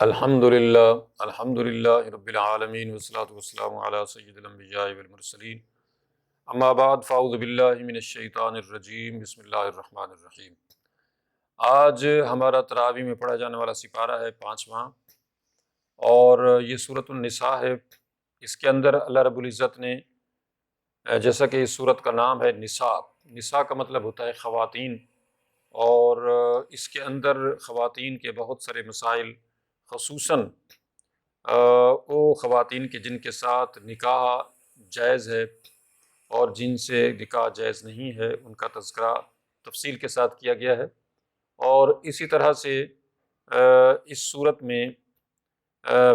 الحمد للہ رب العالمین والصلاۃ والسلام علی سید الانبیاء والمرسلین اما بعد فاعوذ باللہ من الشیطان الرجیم بسم اللہ الرحمن الرحیم۔ آج ہمارا تراویح میں پڑھا جانے والا سپارہ ہے 5واں، اور یہ سورۃ النساء ہے۔ اس کے اندر اللہ رب العزت نے جیسا کہ اس سورت کا نام ہے نساء، نساء کا مطلب ہوتا ہے خواتین، اور اس کے اندر خواتین کے بہت سارے مسائل، خصوصاً وہ خواتین کے جن کے ساتھ نکاح جائز ہے اور جن سے نکاح جائز نہیں ہے، ان کا تذکرہ تفصیل کے ساتھ کیا گیا ہے۔ اور اسی طرح سے اس صورت میں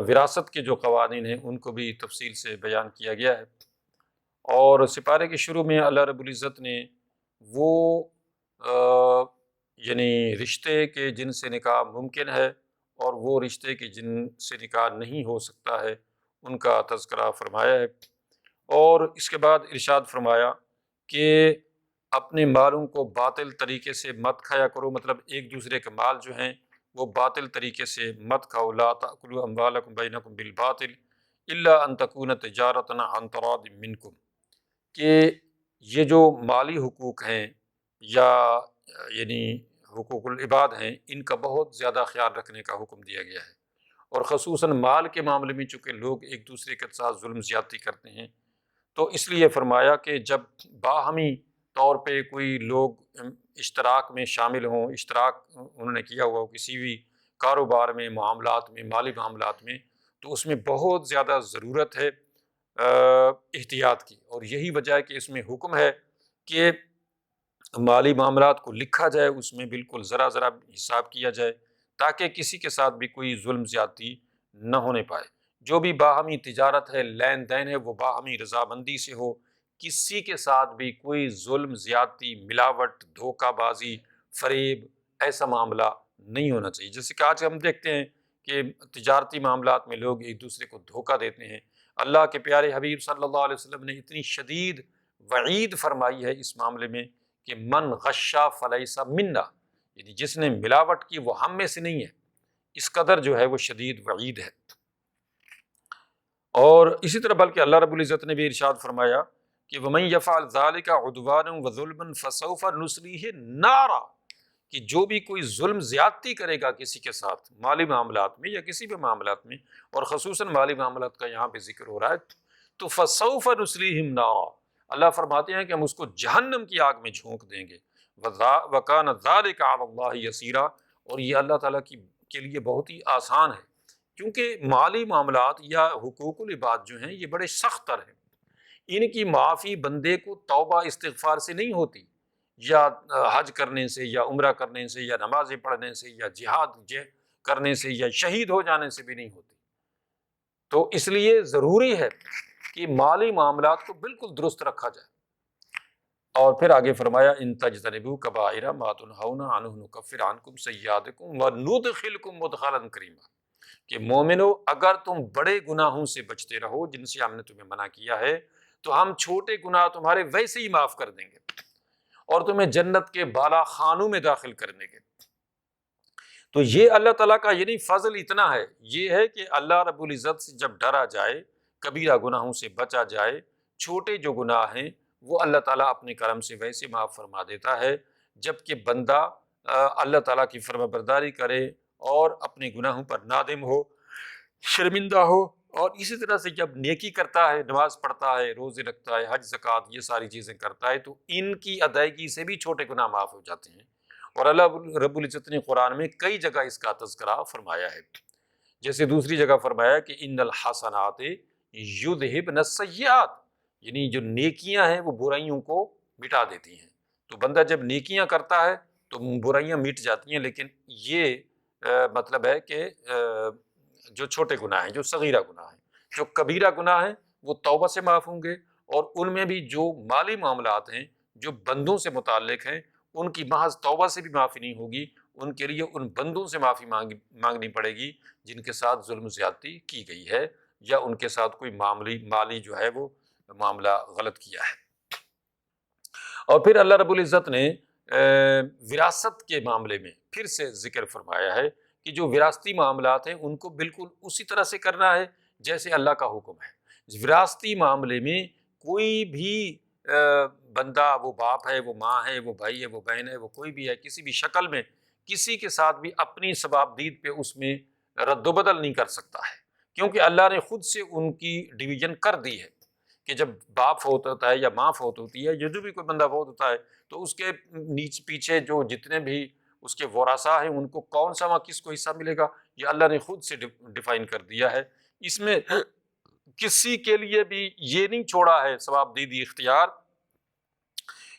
وراثت کے جو قوانین ہیں ان کو بھی تفصیل سے بیان کیا گیا ہے۔ اور سپارے کے شروع میں اللہ رب العزت نے وہ یعنی رشتے کے جن سے نکاح ممکن ہے اور وہ رشتے کے جن سے نکاح نہیں ہو سکتا ہے ان کا تذکرہ فرمایا ہے۔ اور اس کے بعد ارشاد فرمایا کہ اپنے مالوں کو باطل طریقے سے مت کھایا کرو، مطلب ایک دوسرے کے مال جو ہیں وہ باطل طریقے سے مت کھاؤ۔ لا تأکلوا اموالکم بینکم بالباطل الا ان تکون تجارۃ عن تراض منکم، کہ یہ جو مالی حقوق ہیں یا یعنی حقوق العباد ہیں، ان کا بہت زیادہ خیال رکھنے کا حکم دیا گیا ہے۔ اور خصوصاً مال کے معاملے میں چونکہ لوگ ایک دوسرے کے ساتھ ظلم زیادتی کرتے ہیں، تو اس لیے فرمایا کہ جب باہمی طور پہ کوئی لوگ اشتراک میں شامل ہوں، اشتراک انہوں نے کیا ہوا ہو کسی بھی کاروبار میں، معاملات میں، مالی معاملات میں، تو اس میں بہت زیادہ ضرورت ہے احتیاط کی۔ اور یہی وجہ ہے کہ اس میں حکم ہے کہ مالی معاملات کو لکھا جائے، اس میں بالکل ذرا ذرا حساب کیا جائے، تاکہ کسی کے ساتھ بھی کوئی ظلم زیادتی نہ ہونے پائے۔ جو بھی باہمی تجارت ہے، لین دین ہے، وہ باہمی رضامندی سے ہو، کسی کے ساتھ بھی کوئی ظلم زیادتی، ملاوٹ، دھوکہ بازی، فریب، ایسا معاملہ نہیں ہونا چاہیے۔ جیسے کہ آج ہم دیکھتے ہیں کہ تجارتی معاملات میں لوگ ایک دوسرے کو دھوکہ دیتے ہیں۔ اللہ کے پیارے حبیب صلی اللہ علیہ وسلم نے اتنی شدید وعید فرمائی ہے اس معاملے میں کہ من غشا فلیس منا، یعنی جس نے ملاوٹ کی وہ ہم میں سے نہیں ہے۔ اس قدر جو ہے وہ شدید وعید ہے۔ اور اسی طرح بلکہ اللہ رب العزت نے بھی ارشاد فرمایا کہ وَمَن يَفْعَلْ ذَلِكَ عُدْوَانًا وَظُلْمًا فَسَوْفَ نُصْلِيهِ نَارًا، کہ جو بھی کوئی ظلم زیادتی کرے گا کسی کے ساتھ مالی معاملات میں یا کسی بھی معاملات میں، اور خصوصاً مالی معاملات کا یہاں پہ ذکر ہو رہا ہے، تو فَسَوْفَ نُصْلِيهِمْ نَارًا، اللہ فرماتے ہیں کہ ہم اس کو جہنم کی آگ میں جھونک دیں گے۔ وَكَانَ ذَلِكَ عَلَى اللَّهِ يَسِيرًا، اور یہ اللہ تعالیٰ کے لیے بہت ہی آسان ہے، کیونکہ مالی معاملات یا حقوق العباد جو ہیں یہ بڑے سخت تر ہیں۔ ان کی معافی بندے کو توبہ استغفار سے نہیں ہوتی، یا حج کرنے سے یا عمرہ کرنے سے یا نمازیں پڑھنے سے یا جہاد کرنے سے یا شہید ہو جانے سے بھی نہیں ہوتی۔ تو اس لیے ضروری ہے کہ مالی معاملات کو بالکل درست رکھا جائے۔ اور پھر آگے فرمایا ان تجتنبوا کبائر ما تنہون عنہ نکفر عنکم سیئاتکم وندخلکم مدخلا کریما، کہ مومنو اگر تم بڑے گناہوں سے بچتے رہو جن سے ہم نے تمہیں منع کیا ہے، تو ہم چھوٹے گناہ تمہارے ویسے ہی معاف کر دیں گے اور تمہیں جنت کے بالا خانوں میں داخل کر دیں گے۔ تو یہ اللہ تعالیٰ کا یعنی فضل اتنا ہے، یہ ہے کہ اللہ رب العزت سے جب ڈرا جائے، کبیرہ گناہوں سے بچا جائے، چھوٹے جو گناہ ہیں وہ اللہ تعالیٰ اپنے کرم سے ویسے معاف فرما دیتا ہے، جبکہ بندہ اللہ تعالیٰ کی فرما برداری کرے اور اپنے گناہوں پر نادم ہو، شرمندہ ہو، اور اسی طرح سے جب نیکی کرتا ہے، نماز پڑھتا ہے، روزے رکھتا ہے، حج زکوٰۃ یہ ساری چیزیں کرتا ہے، تو ان کی ادائیگی سے بھی چھوٹے گناہ معاف ہو جاتے ہیں۔ اور اللہ رب العزت نے قرآن میں کئی جگہ اس کا تذکرہ فرمایا ہے، جیسے دوسری جگہ فرمایا کہ ان الحسنات یذہبن السیئات، یعنی جو نیکیاں ہیں وہ برائیوں کو مٹا دیتی ہیں۔ تو بندہ جب نیکیاں کرتا ہے تو برائیاں مٹ جاتی ہیں، لیکن یہ مطلب ہے کہ جو چھوٹے گناہ ہیں، جو صغیرہ گناہ ہیں، جو کبیرہ گناہ ہیں وہ توبہ سے معاف ہوں گے، اور ان میں بھی جو مالی معاملات ہیں جو بندوں سے متعلق ہیں ان کی محض توبہ سے بھی معافی نہیں ہوگی، ان کے لیے ان بندوں سے معافی مانگنی پڑے گی جن کے ساتھ ظلم زیادتی کی گئی ہے یا ان کے ساتھ کوئی مالی جو ہے وہ معاملہ غلط کیا ہے۔ اور پھر اللہ رب العزت نے وراثت کے معاملے میں پھر سے ذکر فرمایا ہے کہ جو وراثتی معاملات ہیں ان کو بالکل اسی طرح سے کرنا ہے جیسے اللہ کا حکم ہے۔ وراثتی معاملے میں کوئی بھی بندہ، وہ باپ ہے، وہ ماں ہے، وہ بھائی ہے، وہ بہن ہے، وہ کوئی بھی ہے، کسی بھی شکل میں کسی کے ساتھ بھی اپنی ثوابدید پہ اس میں رد و بدل نہیں کر سکتا ہے، کیونکہ اللہ نے خود سے ان کی ڈویژن کر دی ہے کہ جب باپ فوت ہوتا ہے یا ماں فوت ہوتی ہے یا جو بھی کوئی بندہ فوت ہوتا ہے تو اس کے نیچے پیچھے جو جتنے بھی اس کے ورثاء ہیں ان کو کون سا وہاں کس کو حصہ ملے گا، یہ اللہ نے خود سے ڈیفائن کر دیا ہے۔ اس میں کسی کے لیے بھی یہ نہیں چھوڑا ہے ثوابدیدی اختیار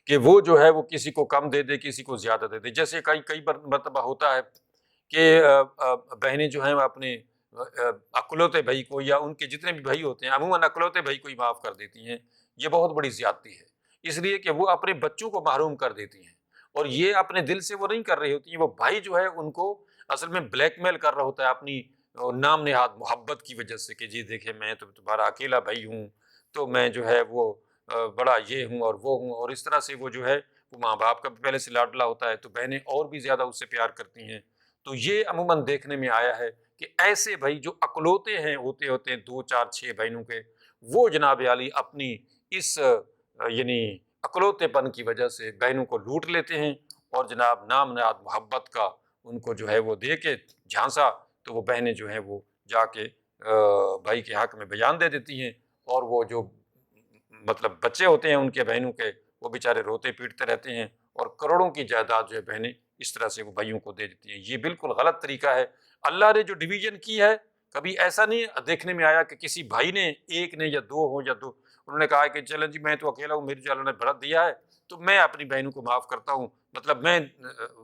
کہ وہ جو ہے وہ کسی کو کم دے دے، کسی کو زیادہ دے دے۔ جیسے کئی مرتبہ ہوتا ہے کہ بہنیں جو ہیں وہ اپنے اکلوتے بھائی کو یا ان کے جتنے بھی بھائی ہوتے ہیں عموماً اکلوتے بھائی کو ہی معاف کر دیتی ہیں۔ یہ بہت بڑی زیادتی ہے، اس لیے کہ وہ اپنے بچوں کو محروم کر دیتی ہیں، اور یہ اپنے دل سے وہ نہیں کر رہی ہوتی ہیں، وہ بھائی جو ہے ان کو اصل میں بلیک میل کر رہا ہوتا ہے اپنی نام نہاد محبت کی وجہ سے کہ جی دیکھیں میں تو تمہارا اکیلا بھائی ہوں، تو میں جو ہے وہ بڑا یہ ہوں اور وہ ہوں، اور اس طرح سے وہ جو ہے وہ ماں باپ کا بھی پہلے سے لاڈلا ہوتا ہے تو بہنیں اور بھی زیادہ اس سے پیار کرتی ہیں۔ تو یہ عموماً دیکھنے میں آیا ہے کہ ایسے بھائی جو اکلوتے ہیں ہوتے ہیں 2 4 6 بہنوں کے، وہ جناب عالی اپنی اس یعنی اکلوتے پن کی وجہ سے بہنوں کو لوٹ لیتے ہیں، اور جناب نام نہاد محبت کا ان کو جو ہے وہ دے کے جھانسا تو وہ بہنیں جو ہیں وہ جا کے بھائی کے حق میں بیان دے دیتی ہیں، اور وہ جو مطلب بچے ہوتے ہیں ان کے بہنوں کے وہ بیچارے روتے پیٹتے رہتے ہیں، اور کروڑوں کی جائیداد جو ہے بہنیں اس طرح سے وہ بھائیوں کو دے دیتی ہیں۔ یہ بالکل غلط طریقہ ہے۔ اللہ نے جو ڈویژن کی ہے کبھی ایسا نہیں دیکھنے میں آیا کہ کسی بھائی نے، ایک نے یا دو ہوں یا دو، انہوں نے کہا کہ چلیں جی میں تو اکیلا ہوں، میری جو اللہ نے بڑھت دیا ہے تو میں اپنی بہنوں کو معاف کرتا ہوں، مطلب میں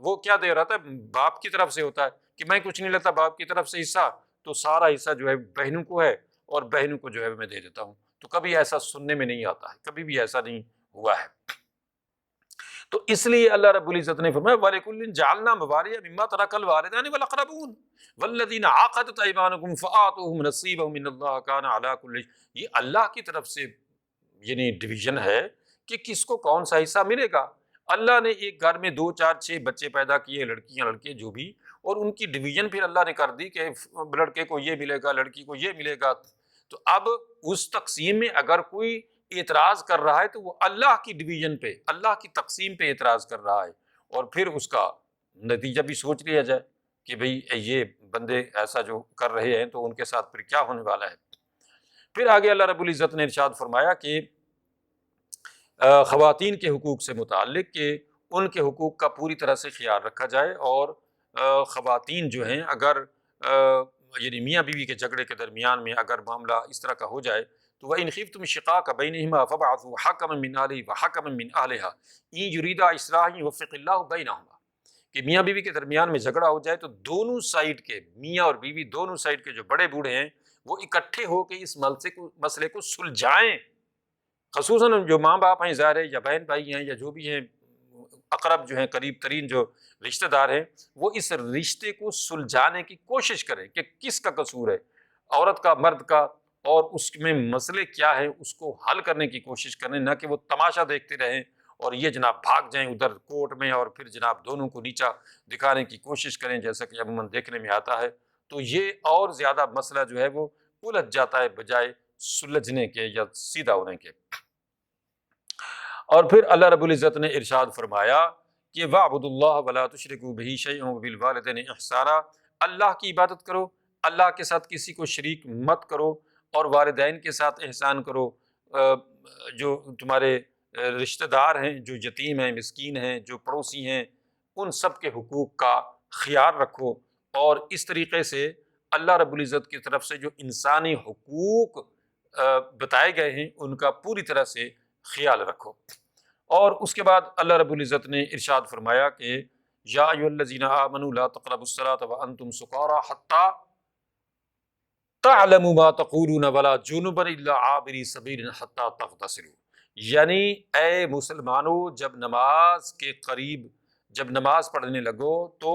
وہ کیا دے رہا تھا، باپ کی طرف سے ہوتا ہے کہ میں کچھ نہیں لیتا، باپ کی طرف سے حصہ تو سارا حصہ جو ہے بہنوں کو ہے اور بہنوں کو جو ہے میں دے دیتا ہوں۔ تو کبھی ایسا سننے میں نہیں آتا ہے، کبھی بھی ایسا نہیں ہوا ہے۔ تو اس لیے اللہ رب العزت نے فرمایا وَلِكُلٍّ جَعَلْنَا مَوَالِيَ مِمَّا تَرَكَ الْوَالِدَانِ وَالْأَقْرَبُونَ وَالَّذِينَ عَقَدَتْ أَيْمَانُكُمْ فَآتُوهُمْ نَصِيبَهُم مِّنَ اللَّهِ كَانَ عَلَىٰ كُلِّ شَيْءٍ، یہ اللہ کی طرف سے یعنی ڈویژن ہے کہ کس کو کون سا حصہ ملے گا۔ اللہ نے ایک گھر میں 2 4 6 بچے پیدا کیے، لڑکیاں لڑکے جو بھی، اور ان کی ڈویژن پھر اللہ نے کر دی کہ لڑکے کو یہ ملے گا، لڑکی کو یہ ملے گا۔ تو اب اس تقسیم میں اگر کوئی اعتراض کر رہا ہے تو وہ اللہ کی ڈویژن پہ، اللہ کی تقسیم پہ اعتراض کر رہا ہے، اور پھر اس کا نتیجہ بھی سوچ لیا جائے کہ بھئی یہ بندے ایسا جو کر رہے ہیں تو ان کے ساتھ پھر کیا ہونے والا ہے۔ پھر آگے اللہ رب العزت نے ارشاد فرمایا کہ خواتین کے حقوق سے متعلق کہ ان کے حقوق کا پوری طرح سے خیال رکھا جائے، اور خواتین جو ہیں اگر یعنی میاں بیوی کے جھگڑے کے درمیان میں اگر معاملہ اس طرح کا ہو جائے تو وَإِنْ خِفْتُمْ شِقَاقَ بَيْنِهِمَا فَابْعَثُوا حَكَمًا مِّنْ أَهْلِهِ وَحَكَمًا مِّنْ أَهْلِهَا إِنْ يُرِيدَا إِصْلَاحًا يُوَفِّقِ اللَّهُ بَيْنَهُمَا، کہ میاں بیوی کے درمیان میں جھگڑا ہو جائے تو دونوں سائیڈ کے، میاں اور بیوی دونوں سائیڈ کے جو بڑے بوڑھے ہیں وہ اکٹھے ہو کے اس مسئلے کو سلجھائیں، خصوصاً جو ماں باپ ہیں ظاہر ہے، یا بہن بھائی ہیں، یا جو بھی ہیں اقرب جو ہیں قریب ترین جو رشتہ دار ہیں، وہ اس رشتے کو سلجھانے کی کوشش کریں کہ کس کا قصور ہے، عورت کا، مرد کا، اور اس میں مسئلے کیا ہے اس کو حل کرنے کی کوشش کریں، نہ کہ وہ تماشا دیکھتے رہیں اور یہ جناب بھاگ جائیں ادھر کورٹ میں اور پھر جناب دونوں کو نیچا دکھانے کی کوشش کریں جیسا کہ عموماً دیکھنے میں آتا ہے۔ تو یہ اور زیادہ مسئلہ جو ہے وہ الجھ جاتا ہے بجائے سلجھنے کے یا سیدھا ہونے کے۔ اور پھر اللہ رب العزت نے ارشاد فرمایا کہ وَاعْبُدُوا اللَّهَ وَلَا تُشْرِكُوا بِهِ شَيْئًا وَبِالْوَالِدَيْنِ إِحْسَانًا، اللہ کی عبادت کرو، اللہ کے ساتھ کسی کو شریک مت کرو، اور والدین کے ساتھ احسان کرو، جو تمہارے رشتہ دار ہیں، جو یتیم ہیں، مسکین ہیں، جو پڑوسی ہیں، ان سب کے حقوق کا خیال رکھو، اور اس طریقے سے اللہ رب العزت کی طرف سے جو انسانی حقوق بتائے گئے ہیں ان کا پوری طرح سے خیال رکھو۔ اور اس کے بعد اللہ رب العزت نے ارشاد فرمایا کہ یا ایھا الذین آمنوا لا تقربوا الصلاۃ وانتم سکارى حتى تعلموا ما تقولون ولا جنبا الا عابری سبیل حتى تغتسلوا، یعنی اے مسلمانوں جب نماز کے قریب، جب نماز پڑھنے لگو تو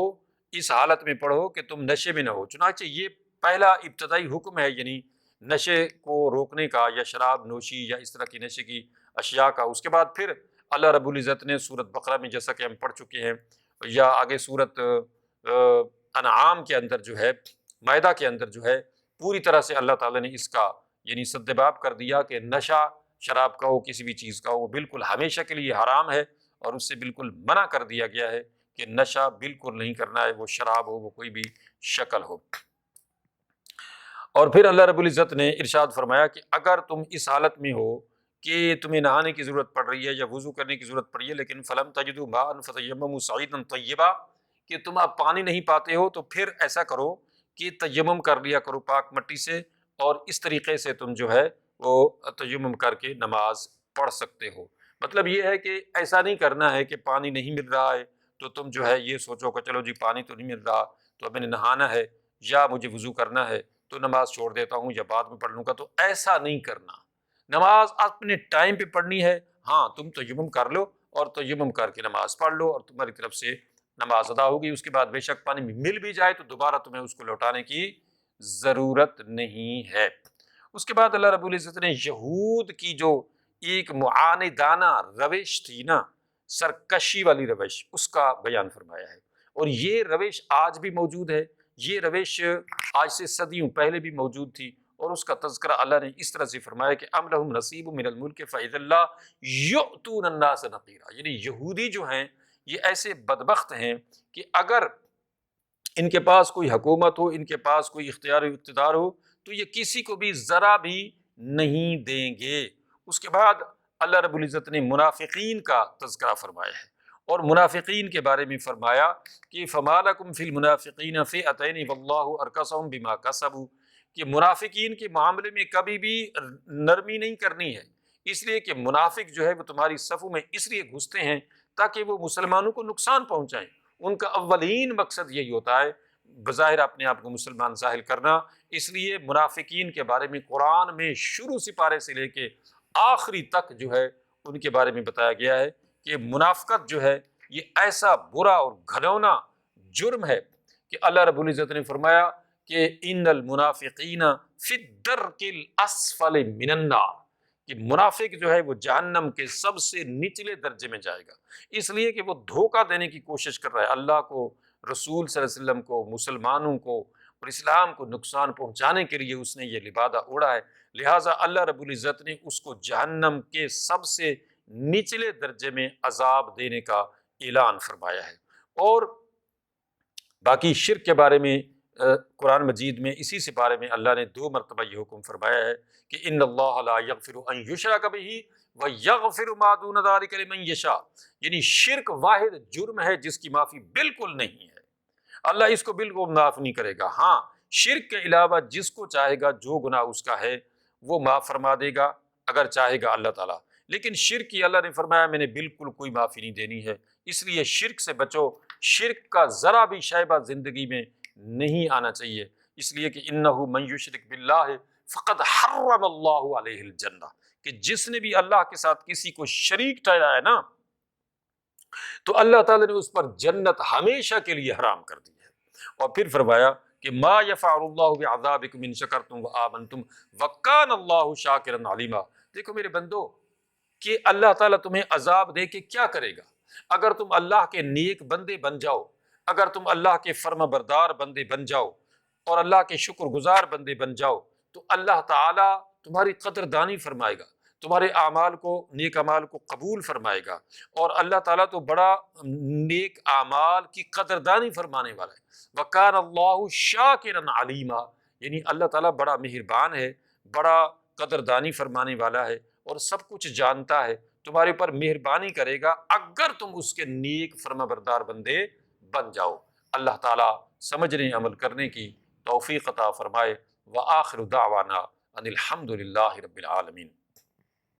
اس حالت میں پڑھو کہ تم نشے میں نہ ہو۔ چنانچہ یہ پہلا ابتدائی حکم ہے، یعنی نشے کو روکنے کا، یا شراب نوشی یا اس طرح کی نشے کی اشیاء کا۔ اس کے بعد پھر اللہ رب العزت نے سورۃ بقرہ میں جیسا کہ ہم پڑھ چکے ہیں، یا آگے سورۃ انعام کے اندر جو ہے، مائدہ کے اندر جو ہے پوری طرح سے اللہ تعالیٰ نے اس کا یعنی سدباب کر دیا کہ نشہ شراب کا ہو، کسی بھی چیز کا ہو، وہ بالکل ہمیشہ کے لیے حرام ہے، اور اس سے بالکل منع کر دیا گیا ہے کہ نشہ بالکل نہیں کرنا ہے، وہ شراب ہو، وہ کوئی بھی شکل ہو۔ اور پھر اللہ رب العزت نے ارشاد فرمایا کہ اگر تم اس حالت میں ہو کہ تمہیں نہانے کی ضرورت پڑ رہی ہے یا وضو کرنے کی ضرورت پڑی ہے، لیکن فلم تجدوا ماء فتیمموا صعیدا طیبا، کہ تم اب پانی نہیں پاتے ہو، تو پھر ایسا کرو کہ تیمم کر لیا کرو پاک مٹی سے، اور اس طریقے سے تم جو ہے وہ تیمم کر کے نماز پڑھ سکتے ہو۔ مطلب یہ ہے کہ ایسا نہیں کرنا ہے کہ پانی نہیں مل رہا ہے تو تم جو ہے یہ سوچو کہ چلو جی پانی تو نہیں مل رہا تو اب میں نے نہانا ہے یا مجھے وضو کرنا ہے تو نماز چھوڑ دیتا ہوں یا بعد میں پڑھ لوں گا، تو ایسا نہیں کرنا۔ نماز اپنے ٹائم پہ پڑھنی ہے، ہاں تم تیمم کر لو اور تیمم کر کے نماز پڑھ لو اور تمہاری طرف سے نماز ادا ہوگی۔ اس کے بعد بے شک پانی مل بھی جائے تو دوبارہ تمہیں اس کو لوٹانے کی ضرورت نہیں ہے۔ اس کے بعد اللہ رب العزت نے یہود کی جو ایک معاندانہ روش تھی نا، سرکشی والی روش، اس کا بیان فرمایا ہے، اور یہ روش آج بھی موجود ہے، یہ روش آج سے صدیوں پہلے بھی موجود تھی، اور اس کا تذکرہ اللہ نے اس طرح سے فرمایا کہ ام لہم نصیب من الملک فاذا لا یؤتون الناس نقیرا، یعنی یہودی جو ہیں یہ ایسے بدبخت ہیں کہ اگر ان کے پاس کوئی حکومت ہو، ان کے پاس کوئی اختیار و اقتدار ہو، تو یہ کسی کو بھی ذرا بھی نہیں دیں گے۔ اس کے بعد اللہ رب العزت نے منافقین کا تذکرہ فرمایا ہے، اور منافقین کے بارے میں فرمایا کہ فما لکم فی المنافقین فئتین واللہ ارکسہم بما کسبوا، کہ منافقین کے معاملے میں کبھی بھی نرمی نہیں کرنی ہے، اس لیے کہ منافق جو ہے وہ تمہاری صفوں میں اس لیے گھستے ہیں تاکہ وہ مسلمانوں کو نقصان پہنچائیں۔ ان کا اولین مقصد یہی ہوتا ہے بظاہر اپنے آپ کو مسلمان ظاہر کرنا، اس لیے منافقین کے بارے میں قرآن میں شروع سپارے سے لے کے آخری تک جو ہے ان کے بارے میں بتایا گیا ہے کہ منافقت جو ہے یہ ایسا برا اور گھنونا جرم ہے کہ اللہ رب العزت نے فرمایا کہ ان المنافقین فی الدرک الاسفل من النار، کہ منافق جو ہے وہ جہنم کے سب سے نچلے درجے میں جائے گا، اس لیے کہ وہ دھوکہ دینے کی کوشش کر رہا ہے اللہ کو، رسول صلی اللہ علیہ وسلم کو، مسلمانوں کو اور اسلام کو نقصان پہنچانے کے لیے اس نے یہ لبادہ اوڑھا ہے، لہٰذا اللہ رب العزت نے اس کو جہنم کے سب سے نچلے درجے میں عذاب دینے کا اعلان فرمایا ہے۔ اور باقی شرک کے بارے میں قرآن مجید میں اسی سپارے میں اللہ نے 2 مرتبہ یہ حکم فرمایا ہے کہ ان اللہ لا یغفر ان یشرک بہ ویغفر ما دون ذلک لمن یشاء، یعنی شرک واحد جرم ہے جس کی معافی بالکل نہیں ہے، اللہ اس کو بالکل معاف نہیں کرے گا۔ ہاں شرک کے علاوہ جس کو چاہے گا جو گناہ اس کا ہے وہ معاف فرما دے گا اگر چاہے گا اللہ تعالیٰ، لیکن شرک کی اللہ نے فرمایا میں نے بالکل کوئی معافی نہیں دینی ہے، اس لیے شرک سے بچو، شرک کا ذرا بھی شائبہ زندگی میں نہیں آنا چاہیے، اس لیے کہ انہ من یشرک باللہ فقد حرم اللہ علیہ الجنہ، کہ جس نے بھی اللہ کے ساتھ کسی کو شریک ٹھہرایا نا تو اللہ تعالیٰ نے اس پر جنت ہمیشہ کے لیے حرام کر دی ہے۔ اور پھر فرمایا کہ ما یفعل اللہ بعذابکم ان شکرتم وآمنتم وکان اللہ شاکرا علیما، دیکھو میرے بندو کہ اللہ تعالیٰ تمہیں عذاب دے کے کیا کرے گا اگر تم اللہ کے نیک بندے بن جاؤ، اگر تم اللہ کے فرما بردار بندے بن جاؤ اور اللہ کے شکر گزار بندے بن جاؤ تو اللہ تعالیٰ تمہاری قدردانی فرمائے گا، تمہارے اعمال کو، نیک اعمال کو قبول فرمائے گا، اور اللہ تعالیٰ تو بڑا نیک اعمال کی قدردانی فرمانے والا ہے۔ وَكَانَ اللَّهُ شَاكِرًا عَلِيمًا، یعنی اللہ تعالیٰ بڑا مہربان ہے، بڑا قدردانی فرمانے والا ہے اور سب کچھ جانتا ہے، تمہارے اوپر مہربانی کرے گا اگر تم اس کے نیک فرما بردار بندے بن جاؤ۔ اللہ تعالیٰ سمجھنے عمل کرنے کی توفیق عطا فرمائے۔ وآخر دعوانا ان الحمد للہ رب العالمین۔